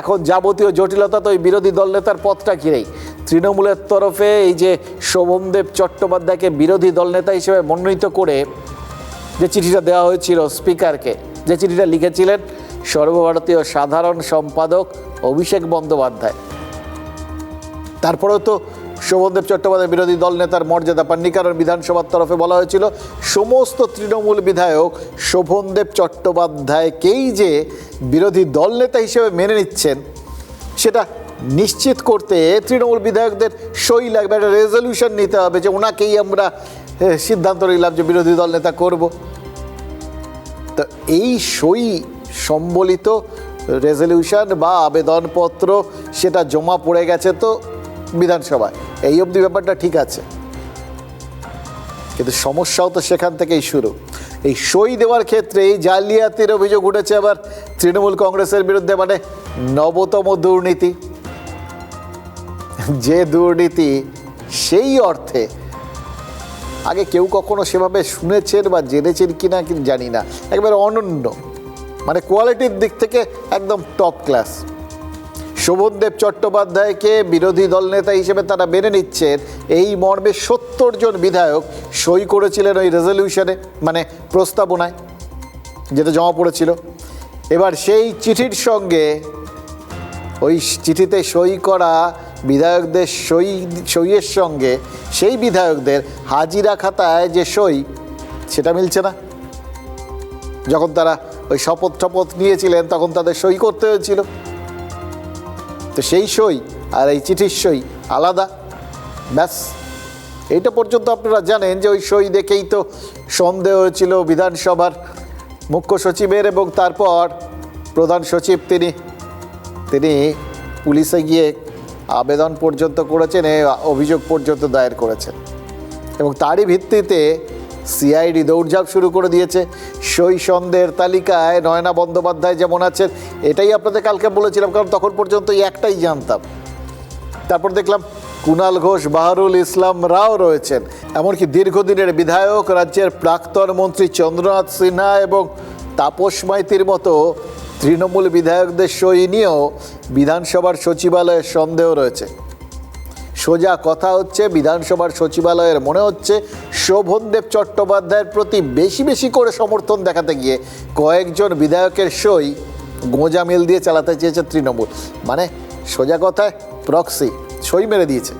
এখন যাবতীয় জটিলতা তো ওই বিরোধী দলনেতার পদটা ঘিরেই। তৃণমূলের তরফে এই যে শোভনদেব চট্টোপাধ্যায়কে বিরোধী দলনেতা হিসেবে মনোনীত করে যে চিঠিটা দেওয়া হয়েছিল স্পিকারকে, যে চিঠিটা লিখেছিলেন সর্বভারতীয় সাধারণ সম্পাদক অভিষেক বন্দ্যোপাধ্যায়, তারপরেও তো শোভনদেব চট্টোপাধ্যায় বিরোধী দল নেতার মর্যাদা পাননি, কারণ বিধানসভার তরফে বলা হয়েছিল সমস্ত তৃণমূল বিধায়ক শোভনদেব চট্টোপাধ্যায়কেই যে বিরোধী দল নেতা হিসেবে মেনে নিচ্ছেন সেটা নিশ্চিত করতে তৃণমূল বিধায়কদের সই লাগবে, একটা রেজলিউশন নিতে হবে যে ওনাকেই আমরা সিদ্ধান্ত নিলাম যে বিরোধী দল নেতা করব। তো এই সই সম্বলিত রেজলিউশন বা আবেদনপত্র সেটা জমা পড়ে গেছে তো বিধানসভায়, এই অবধি ব্যাপারটা ঠিক আছে, কিন্তু সমস্যাও তো সেখান থেকেই শুরু। এই সই দেওয়ার ক্ষেত্রে এই জালিয়াতির অভিযোগ উঠেছে আবার তৃণমূল কংগ্রেসের বিরুদ্ধে, মানে নবতম দুর্নীতি, যে দুর্নীতি সেই অর্থে আগে কেউ কখনো সেভাবে শুনেছেন বা জেনেছেন কিনা জানি না, একেবারে অনন্য, মানে কোয়ালিটির দিক থেকে একদম টপ ক্লাস। শোভনদেব চট্টোপাধ্যায়কে বিরোধী দলনেতা হিসেবে তারা মেনে নিচ্ছেন এই মর্মে 70 জন বিধায়ক সই করেছিলেন ওই রেজলিউশনে, মানে প্রস্তাবনায় যেটা জমা পড়েছিল। এবার সেই চিঠির সঙ্গে ওই চিঠিতে সই করা বিধায়কদের সইয়ের সঙ্গে সেই বিধায়কদের হাজিরা খাতায় যে সই সেটা মিলছে না। যখন তারা ওই শপথ নিয়েছিলেন তখন তাদের সই করতে হয়েছিল, তো সেই সই আর এই চিঠির সই আলাদা। ব্যাস, এইটা পর্যন্ত আপনারা জানেন যে ওই সই দেখেই তো সন্দেহ হয়েছিল বিধানসভার মুখ্য সচিবের, এবং তারপর প্রধান সচিব তিনি পুলিশে গিয়ে আবেদন পর্যন্ত করেছেন, অভিযোগ পর্যন্ত দায়ের করেছেন, এবং তারই ভিত্তিতে সিআইডি দৌড়ঝাঁপ শুরু করে দিয়েছে। সই সন্দেহের তালিকায় নয়না বন্দ্যোপাধ্যায় যেমন আছেন, এটাই আপনাদের কালকে বলেছিলাম, কারণ তখন পর্যন্ত একটাই জানতাম। তারপর দেখলাম কুণাল ঘোষ, বাহারুল ইসলাম রাও রয়েছেন, এমনকি দীর্ঘদিনের বিধায়ক রাজ্যের প্রাক্তন মন্ত্রী চন্দ্রনাথ সিনহা এবং তাপস মাইতির মতো তৃণমূল বিধায়কদের সই নিয়েও বিধানসভার সচিবালয়ের সন্দেহ রয়েছে। সোজা কথা হচ্ছে, বিধানসভার সচিবালয়ের মনে হচ্ছে শোভনদেব চট্টোপাধ্যায়ের প্রতি বেশি করে সমর্থন দেখাতে গিয়ে কয়েকজন বিধায়কের সই গোঁজা মিল দিয়ে চালাতে চেয়েছে তৃণমূল, মানে সোজা কথায় প্রক্সি সই মেরে দিয়েছে।